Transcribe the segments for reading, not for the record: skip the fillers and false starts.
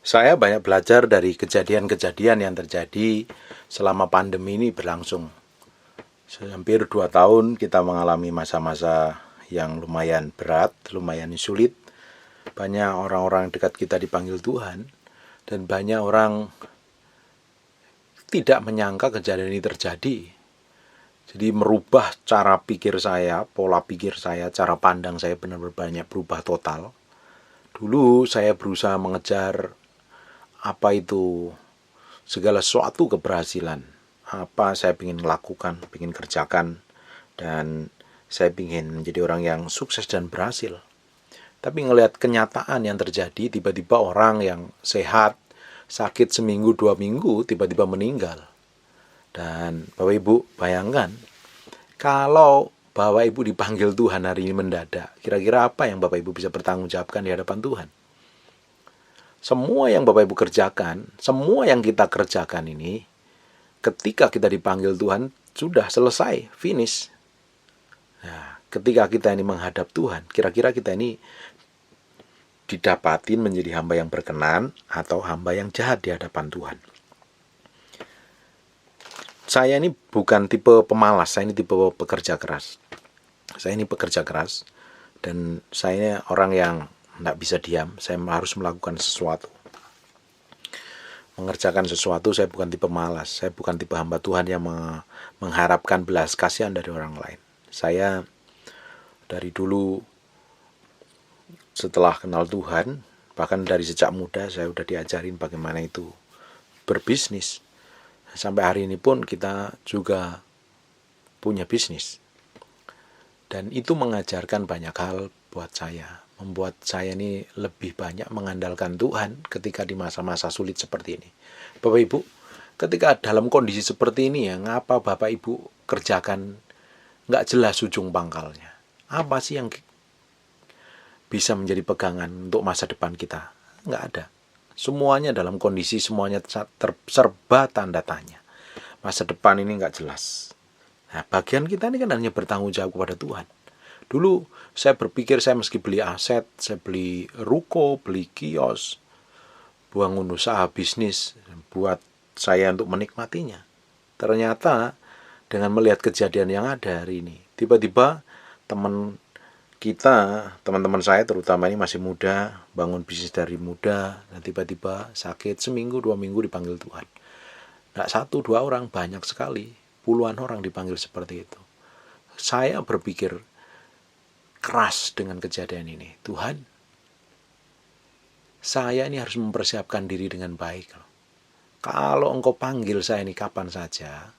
Saya banyak belajar dari kejadian-kejadian yang terjadi selama pandemi ini berlangsung. Hampir 2 tahun kita mengalami masa-masa yang lumayan berat, lumayan sulit. Banyak orang-orang dekat kita dipanggil Tuhan, dan banyak orang tidak menyangka kejadian ini terjadi. Jadi merubah cara pikir saya, pola pikir saya, cara pandang saya benar-benar banyak berubah total. Dulu saya berusaha mengejar apa itu segala sesuatu keberhasilan, apa saya ingin lakukan, ingin kerjakan, dan saya ingin menjadi orang yang sukses dan berhasil. Tapi ngelihat kenyataan yang terjadi, tiba-tiba orang yang sehat, sakit seminggu 2 minggu, tiba-tiba meninggal. Dan Bapak Ibu bayangkan, kalau Bapak Ibu dipanggil Tuhan hari ini mendadak, kira-kira apa yang Bapak Ibu bisa bertanggung jawabkan di hadapan Tuhan? Semua yang Bapak Ibu kerjakan, semua yang kita kerjakan ini, ketika kita dipanggil Tuhan, sudah selesai, finish. Nah, ketika kita ini menghadap Tuhan, kira-kira kita ini didapatin menjadi hamba yang berkenan atau hamba yang jahat di hadapan Tuhan. Saya ini bukan tipe pemalas, saya ini tipe pekerja keras. Saya ini pekerja keras, dan saya ini orang yang tidak bisa diam, saya harus melakukan sesuatu. Mengerjakan sesuatu, saya bukan tipe malas, saya bukan tipe hamba Tuhan yang mengharapkan belas kasihan dari orang lain. Saya dari dulu setelah kenal Tuhan, bahkan dari sejak muda saya udah diajarin bagaimana itu berbisnis. Sampai hari ini pun kita juga punya bisnis. Dan itu mengajarkan banyak hal buat saya, membuat saya ini lebih banyak mengandalkan Tuhan ketika di masa-masa sulit seperti ini. Bapak Ibu, ketika dalam kondisi seperti ini ya, ngapa Bapak Ibu kerjakan nggak jelas ujung pangkalnya? Apa sih yang bisa menjadi pegangan untuk masa depan kita? Nggak ada. Semuanya dalam kondisi, semuanya serba tanda tanya. Masa depan ini nggak jelas. Nah, bagian kita ini kan hanya bertanggung jawab kepada Tuhan. Dulu saya berpikir saya meski beli aset, saya beli ruko, beli kios, bangun usaha bisnis buat saya untuk menikmatinya. Ternyata dengan melihat kejadian yang ada hari ini, tiba-tiba teman-teman saya terutama ini masih muda, bangun bisnis dari muda, dan tiba-tiba sakit seminggu 2 minggu dipanggil Tuhan. Nggak 1-2 orang, banyak sekali, puluhan orang dipanggil seperti itu. Saya berpikir keras dengan kejadian ini. Tuhan, saya ini harus mempersiapkan diri dengan baik. Kalau Engkau panggil saya ini kapan saja,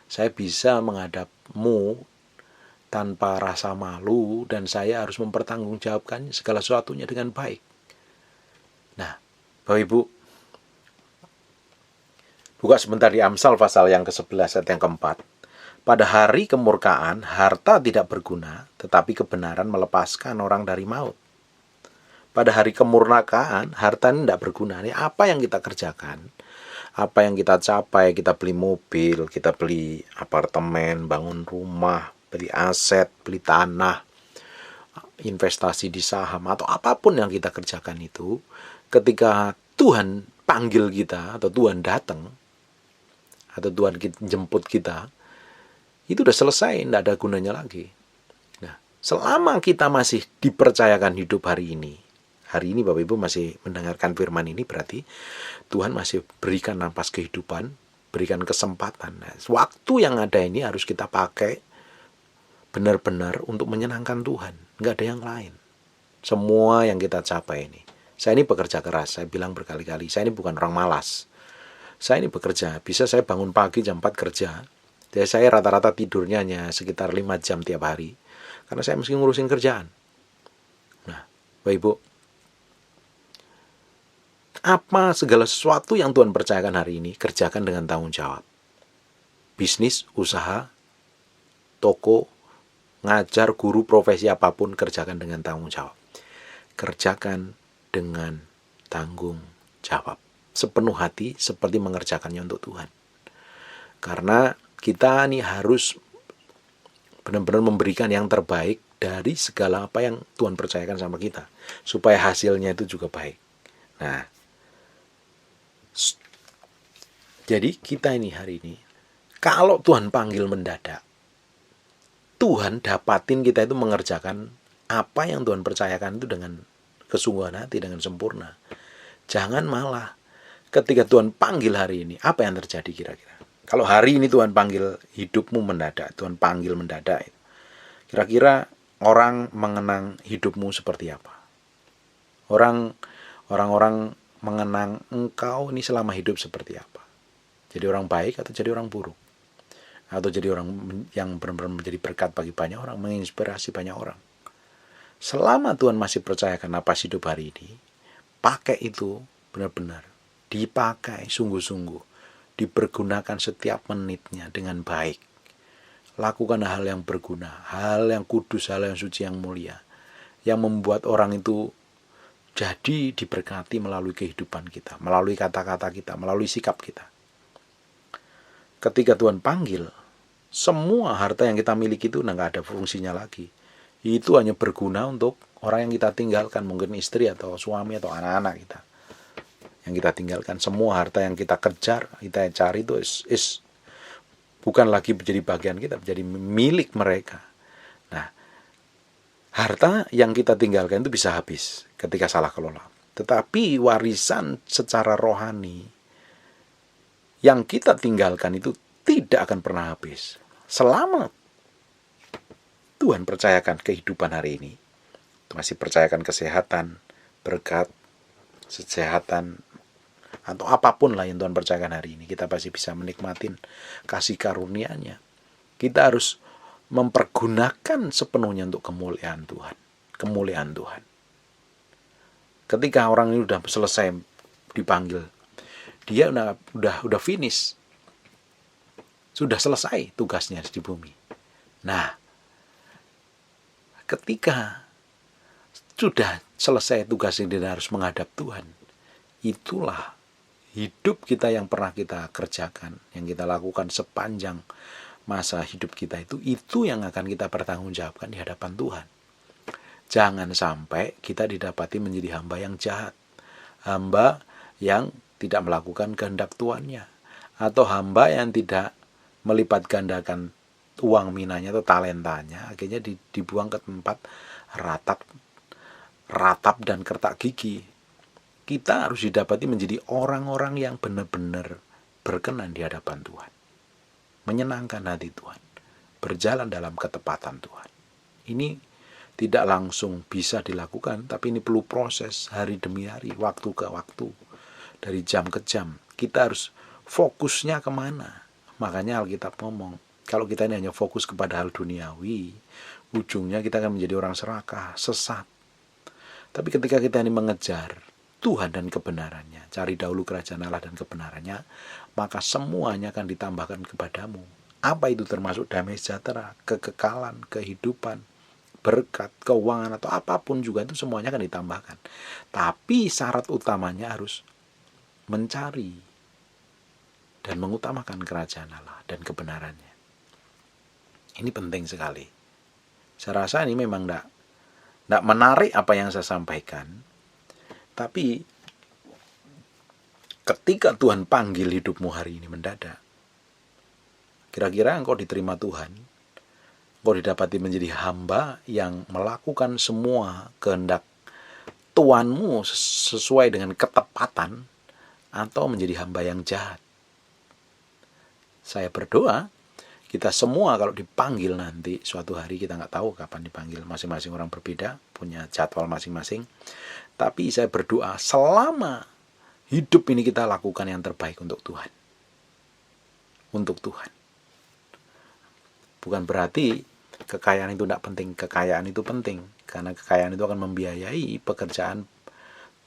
saya bisa menghadap-Mu tanpa rasa malu, dan saya harus mempertanggungjawabkan segala sesuatunya dengan baik. Nah, Bapak Ibu, buka sebentar di Amsal pasal yang ke-11 ayat yang ke-4. Pada hari kemurkaan, harta tidak berguna, tetapi kebenaran melepaskan orang dari maut. Pada hari kemurkaan, harta ini tidak berguna. Ini apa yang kita kerjakan, apa yang kita capai, kita beli mobil, kita beli apartemen, bangun rumah, beli aset, beli tanah, investasi di saham, atau apapun yang kita kerjakan itu, ketika Tuhan panggil kita, atau Tuhan datang, atau Tuhan jemput kita, itu udah selesai, tidak ada gunanya lagi. Nah, selama kita masih dipercayakan hidup hari ini Bapak Ibu masih mendengarkan firman ini, berarti Tuhan masih berikan napas kehidupan, berikan kesempatan. Nah, waktu yang ada ini harus kita pakai benar-benar untuk menyenangkan Tuhan, nggak ada yang lain. Semua yang kita capai ini, saya ini bekerja keras, saya bilang berkali-kali, saya ini bukan orang malas. Saya ini bekerja, bisa saya bangun pagi jam 4 kerja. Jadi saya rata-rata tidurnya hanya sekitar 5 jam tiap hari, karena saya mesti ngurusin kerjaan. Nah, Bapak Ibu, apa segala sesuatu yang Tuhan percayakan hari ini, kerjakan dengan tanggung jawab. Bisnis, usaha, toko, ngajar, guru, profesi apapun, kerjakan dengan tanggung jawab. Kerjakan dengan tanggung jawab. Sepenuh hati, seperti mengerjakannya untuk Tuhan. Karena kita ini harus benar-benar memberikan yang terbaik dari segala apa yang Tuhan percayakan sama kita, supaya hasilnya itu juga baik. Nah, Jadi kita ini hari ini, kalau Tuhan panggil mendadak, Tuhan dapatin kita itu mengerjakan apa yang Tuhan percayakan itu dengan kesungguhan hati, dengan sempurna. Jangan malah ketika Tuhan panggil hari ini, apa yang terjadi kira-kira? Kalau hari ini Tuhan panggil hidupmu mendadak, Tuhan panggil mendadak, kira-kira orang mengenang hidupmu seperti apa? Orang-orang mengenang engkau ini selama hidup seperti apa? Jadi orang baik atau jadi orang buruk? Atau jadi orang yang benar-benar menjadi berkat bagi banyak orang, menginspirasi banyak orang. Selama Tuhan masih percayakan napas hidup hari ini, pakai itu benar-benar, dipakai sungguh-sungguh, dipergunakan setiap menitnya dengan baik. Lakukan hal yang berguna, hal yang kudus, hal yang suci, yang mulia, yang membuat orang itu jadi diberkati melalui kehidupan kita, melalui kata-kata kita, melalui sikap kita. Ketika Tuhan panggil, semua harta yang kita miliki itu nggak ada fungsinya lagi. Itu hanya berguna untuk orang yang kita tinggalkan, mungkin istri atau suami atau anak-anak kita yang kita tinggalkan. Semua harta yang kita kejar, kita cari itu bukan lagi menjadi bagian kita, menjadi milik mereka. Nah, harta yang kita tinggalkan itu bisa habis ketika salah kelola. Tetapi warisan secara rohani yang kita tinggalkan itu tidak akan pernah habis. Selama Tuhan percayakan kehidupan hari ini, masih percayakan kesehatan, berkat, kesehatan, atau apapun lah yang Tuhan percayakan hari ini, kita pasti bisa menikmatin kasih karunia-Nya. Kita harus mempergunakan sepenuhnya untuk kemuliaan Tuhan. Kemuliaan Tuhan. Ketika orang ini sudah selesai dipanggil, dia udah finish, sudah selesai tugasnya di bumi. Nah, ketika sudah selesai tugasnya dia harus menghadap Tuhan, itulah hidup kita yang pernah kita kerjakan, yang kita lakukan sepanjang masa hidup kita itu yang akan kita pertanggungjawabkan di hadapan Tuhan. Jangan sampai kita didapati menjadi hamba yang jahat, hamba yang tidak melakukan kehendak tuannya, atau hamba yang tidak melipat gandakan uang minanya atau talentanya, akhirnya dibuang ke tempat ratap dan kertak gigi. Kita harus didapati menjadi orang-orang yang benar-benar berkenan di hadapan Tuhan, menyenangkan hati Tuhan, berjalan dalam ketepatan Tuhan. Ini tidak langsung bisa dilakukan, tapi ini perlu proses hari demi hari, waktu ke waktu, dari jam ke jam. Kita harus fokusnya kemana. Makanya Alkitab ngomong, kalau kita ini hanya fokus kepada hal duniawi, ujungnya kita akan menjadi orang serakah, sesat. Tapi ketika kita ini mengejar Tuhan dan kebenarannya, cari dahulu kerajaan Allah dan kebenarannya, maka semuanya akan ditambahkan kepadamu. Apa itu termasuk damai sejahtera, kekekalan, kehidupan, berkat, keuangan, atau apapun juga itu semuanya akan ditambahkan. Tapi syarat utamanya harus mencari dan mengutamakan kerajaan Allah dan kebenarannya. Ini penting sekali. Saya rasa ini memang tidak menarik apa yang saya sampaikan, tapi ketika Tuhan panggil hidupmu hari ini mendadak, kira-kira engkau diterima Tuhan, engkau didapati menjadi hamba yang melakukan semua kehendak Tuanmu sesuai dengan ketepatan, atau menjadi hamba yang jahat. Saya berdoa kita semua kalau dipanggil nanti suatu hari, kita nggak tahu kapan dipanggil, masing-masing orang berbeda, punya jadwal masing-masing. Tapi saya berdoa selama hidup ini kita lakukan yang terbaik untuk Tuhan. Untuk Tuhan. Bukan berarti kekayaan itu tidak penting. Kekayaan itu penting. Karena kekayaan itu akan membiayai pekerjaan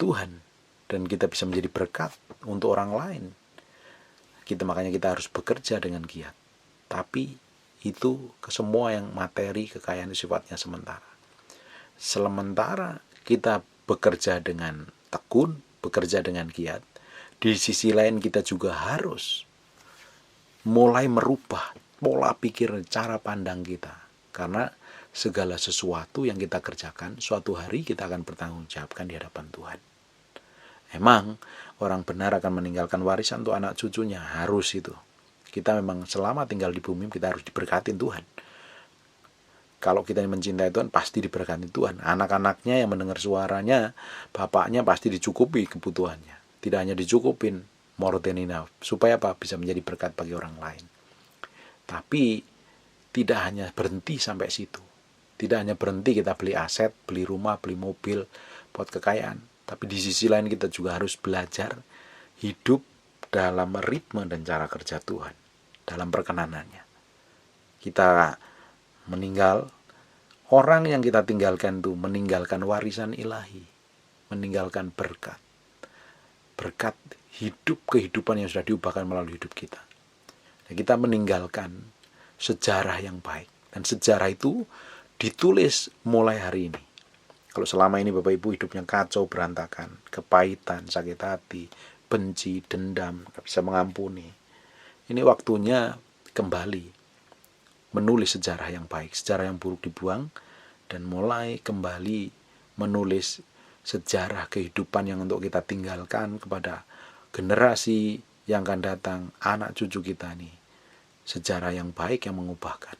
Tuhan. Dan kita bisa menjadi berkat untuk orang lain. Makanya kita harus bekerja dengan giat. Tapi itu semua yang materi, kekayaan itu sifatnya sementara. Sementara kita bekerja dengan tekun, bekerja dengan giat, di sisi lain kita juga harus mulai merubah pola pikir, cara pandang kita. Karena segala sesuatu yang kita kerjakan, suatu hari kita akan bertanggung jawabkan di hadapan Tuhan. Emang orang benar akan meninggalkan warisan untuk anak cucunya, harus itu. Kita memang selama tinggal di bumi kita harus diberkatin Tuhan. Kalau kita mencintai Tuhan pasti diberkati Tuhan. Anak-anaknya yang mendengar suaranya, bapaknya pasti dicukupi kebutuhannya. Tidak hanya dicukupin, more than enough. Supaya apa? Bisa menjadi berkat bagi orang lain. Tapi tidak hanya berhenti sampai situ. Tidak hanya berhenti kita beli aset, beli rumah, beli mobil buat kekayaan. Tapi di sisi lain kita juga harus belajar hidup dalam ritme dan cara kerja Tuhan. Dalam perkenanannya. Kita meninggal, orang yang kita tinggalkan itu meninggalkan warisan ilahi, meninggalkan berkat hidup, kehidupan yang sudah diubahkan melalui hidup kita. Dan kita meninggalkan sejarah yang baik, dan sejarah itu ditulis mulai hari ini. Kalau selama ini Bapak Ibu hidupnya kacau berantakan, kepahitan, sakit hati, benci, dendam, gak bisa mengampuni, ini waktunya kembali menulis sejarah yang baik, sejarah yang buruk dibuang, dan mulai kembali menulis sejarah kehidupan yang untuk kita tinggalkan kepada generasi yang akan datang, anak cucu kita nih. Sejarah yang baik yang mengubahkan,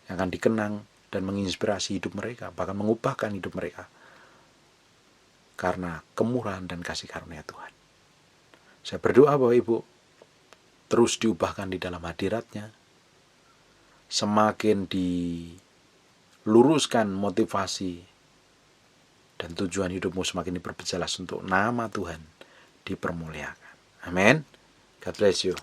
yang akan dikenang dan menginspirasi hidup mereka, bahkan mengubahkan hidup mereka. Karena kemurahan dan kasih karunia Tuhan. Saya berdoa Bapak Ibu, terus diubahkan di dalam hadirat-Nya, semakin diluruskan motivasi dan tujuan hidupmu semakin diperjelas untuk nama Tuhan dipermuliakan. Amin. God bless you.